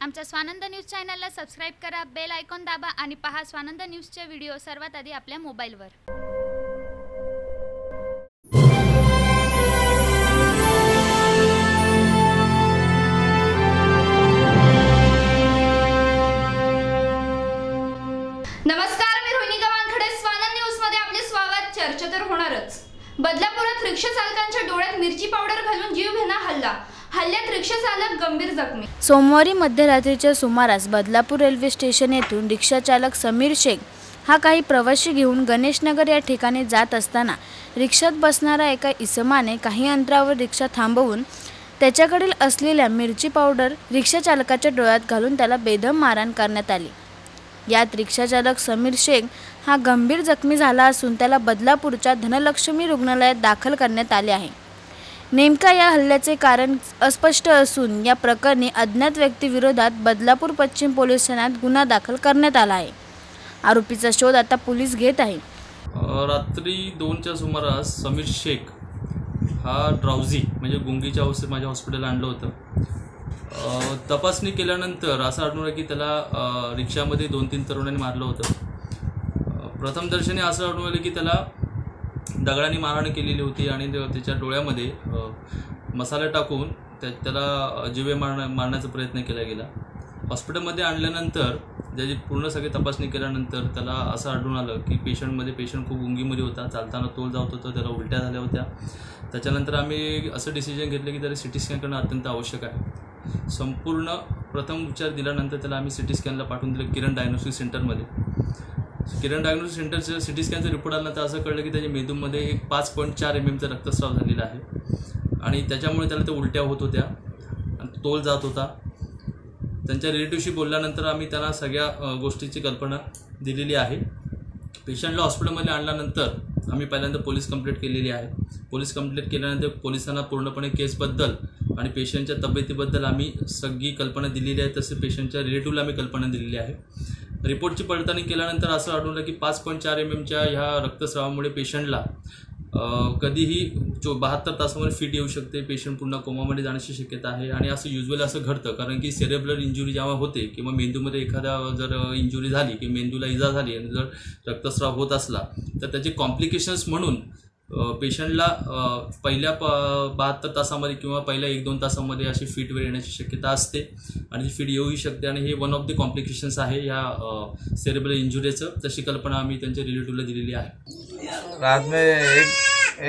आमच्या स्वानंद न्यूज चॅनलला सबस्क्राइब करा, बेल आयकॉन दाबा आणि पहा स्वानंद न्यूजचे व्हिडिओ सर्वात आधी आपल्या मोबाईलवर। नमस्कार, मी रोहिणी गवांखडे। स्वानंद न्यूज मध्ये आपले स्वागत। चर्चा तर होणारच। बदलापुरात रिक्षा चालकांच्या डोळ्यात मिरची पावडर घालून जीवघेणा हल्ला। हल्ल्यात रिक्षा चालक गंभीर जखमी। सोमवारी मध्यरात्रीच्या सुमारास बदलापूर रेल्वे स्टेशन येथून रिक्षा चालक समीर शेख हा काही प्रवासी घेऊन गणेशनगर या ठिकाणी जात असताना रिक्षात बसणारा एका इसमाने काही अंतरावर रिक्षा थांबवून त्याच्याकडील असलेल्या मिरची पावडर रिक्षा चालकाच्या डोळ्यात घालून त्याला बेदम मारहाण करण्यात आली। यात रिक्षा चालक समीर शेख हा गंभीर जखमी झाला असून त्याला बदलापूरच्या धनलक्ष्मी रुग्णालयात दाखल करण्यात आले आहे। नेमका या हल्ल्याचे कारण अस्पष्ट असून या प्रकरणी अज्ञात व्यक्तीविरोधात बदलापूर पश्चिम पोलीस ठाण्यात गुन्हा दाखल करण्यात आला आहे। आरोपीचा शोध आता पोलीस घेत आहेत। रात्री 2च्या सुमारास समीर शेख हा ड्राउझी म्हणजे गुंगीच्या अवस्थेत माझ्या हॉस्पिटलला आणलं होतं। तपासणी केल्यानंतर असं आढळून की त्याला रिक्षामध्ये 2-3 तरुणांनी मारलं होतं। प्रथमदर्शनी असं आढळून की त्याला दगडांनी मारहाण केलेली होती आणि त्याच्या डोळ्यामध्ये मसाला टाकून त्याला जीवे मारण्याचा प्रयत्न केला गेला। हॉस्पिटलमध्ये आणल्यानंतर त्याची पूर्ण सगळी तपासणी केल्यानंतर त्याला असं आढळून आलं की पेशंट खूप गुंगीमध्ये होता, चालताना तोल जात होतं, त्याला उलट्या झाल्या होत्या। त्याच्यानंतर आम्ही असं डिसिजन घेतलं की त्याला सिटी स्कॅन करणं अत्यंत आवश्यक आहे। संपूर्ण प्रथम उपचार दिल्यानंतर त्याला आम्ही सिटी स्कॅनला पाठवून दिलं किरण डायग्नोस्टिक सेंटरमध्ये। किरण डायग्नोस्टिक सेंटरचं सिटी स्कॅनचा रिपोर्ट आल्यानंतर असं कळलं की त्याच्या मेंदूमध्ये एक 5.4 mm रक्तस्राव झालेला आहे आणि त्याच्यामुळे त्याला ते उलट्या होत होत्या आणि तोल जात होता। त्यांच्या रिलेटिव्हशी बोलल्यानंतर आम्ही त्यांना सगळ्या गोष्टीची कल्पना दिलेली आहे। पेशंटला हॉस्पिटलमध्ये आणल्यानंतर आम्ही पहिल्यांदा पोलीस कंप्लेंट केलेली आहे। पोलीस कंप्लेंट केल्यानंतर पोलिसांना पूर्णपणे केसबद्दल आणि पेशंटच्या तब्येतीबद्दल आम्ही सगळी कल्पना दिलेली आहे, तसे पेशंटच्या रिलेटिव्हला आम्ही कल्पना दिलेली आहे। रिपोर्टची पडताळणी केल्यानंतर असं आढळलं की 5.4 mmच्या ह्या रक्तस्रावामुळे पेशंटला कधीही 72 तासामध्ये फिट येऊ शकते, पेशंट पुन्हा कोमामध्ये जाण्याची शक्यता आहे। आणि असं युजली असं घडतं कारण की सेरेब्रल इंजुरी जेव्हा होते किंवा मेंदूमध्ये एखादा जर इंजुरी झाली की मेंदूला इजा झाली आणि जर रक्तस्राव होत असला तर त्याचे कॉम्प्लिकेशन्स म्हणून पेशंटला पहिल्या 72 तासामध्ये किंवा पहिल्या 1-2 तासामध्ये अशी फिट वेळ येण्याची शक्यता असते आणि ती फिट येऊही शकते आणि हे वन ऑफ द कॉम्प्लिकेशन्स आहे ह्या सेरेब्रल इंजुरीचं। तशी कल्पना आम्ही त्यांच्या रिलेटिव्हला दिलेली आहे। रात में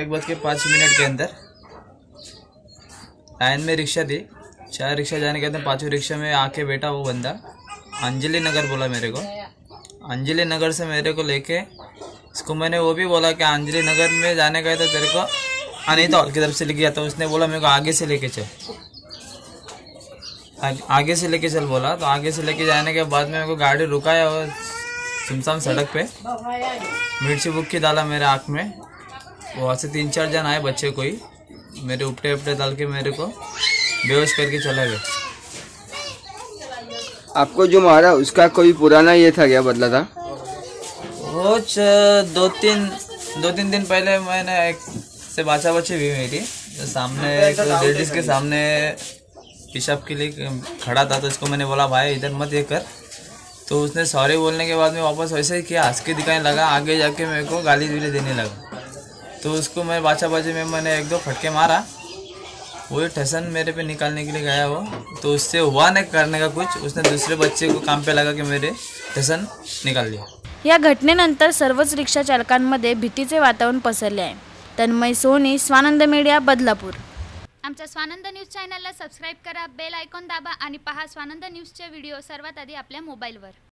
1:05 के अंदर लाइन में रिक्शा थी, 4 रिक्शा जाने के बाद 5वीं रिक्शा में आके बैठा वो बंदा अंजलि नगर बोला मेरे को। अंजलि नगर से मेरे को लेके इसको मैंने वो भी बोला कि अंजलि नगर में जाने का है तो तेरे को अनीता हॉल की तरफ से लेके गया था। उसने बोला मेरे को आगे से लेके चल, आगे से लेके चल बोला। तो आगे से लेके जाने के बाद में मेरे को गाड़ी रुकाया और सुनसान सड़क पे मिर्ची बुक्की डाला मेरे आँख में। वहाँ से 3-4 जन आए बच्चे कोई मेरे उपटे उपटे डाल के मेरे को बेहोश करके चला गया। आपको जो मारा उसका कोई पुराना ये था क्या, बदला था? वो 2-3 दिन पहले मैंने एक से बाचा-बाची हुई मेरी, तो सामने एक लेडीज़ के सामने पेशाब के लिए खड़ा था। तो इसको मैंने बोला भाई इधर मत ये कर, तो उसने सॉरी बोलने के बाद में वापस वैसे ही किया, हंस के दिखाने लगा। आगे जाके मेरे को गाली देने लगा। तो उसको मैं बाचा-बाची में मैंने 1-2 फटके मारा, वो ठसन मेरे पे निकालने के लिए गया वो, तो उससे हुआ नहीं करने का कुछ। उसने दूसरे बच्चे को काम पे लगा के मेरे ठसन निकाल दिया। या घटनेनंतर सर्वच रिक्षा चालकांमध्ये भीतीचे वातावरण पसरले आहे। तन्मय सोनी, स्वानंद मीडिया, बदलापूर। आमच्या स्वानंद न्यूज चॅनलला सबस्क्राइब करा, बेल आयकॉन दाबा आणि पहा स्वानंद न्यूजचे व्हिडिओ सर्वात आधी आपल्या मोबाईलवर।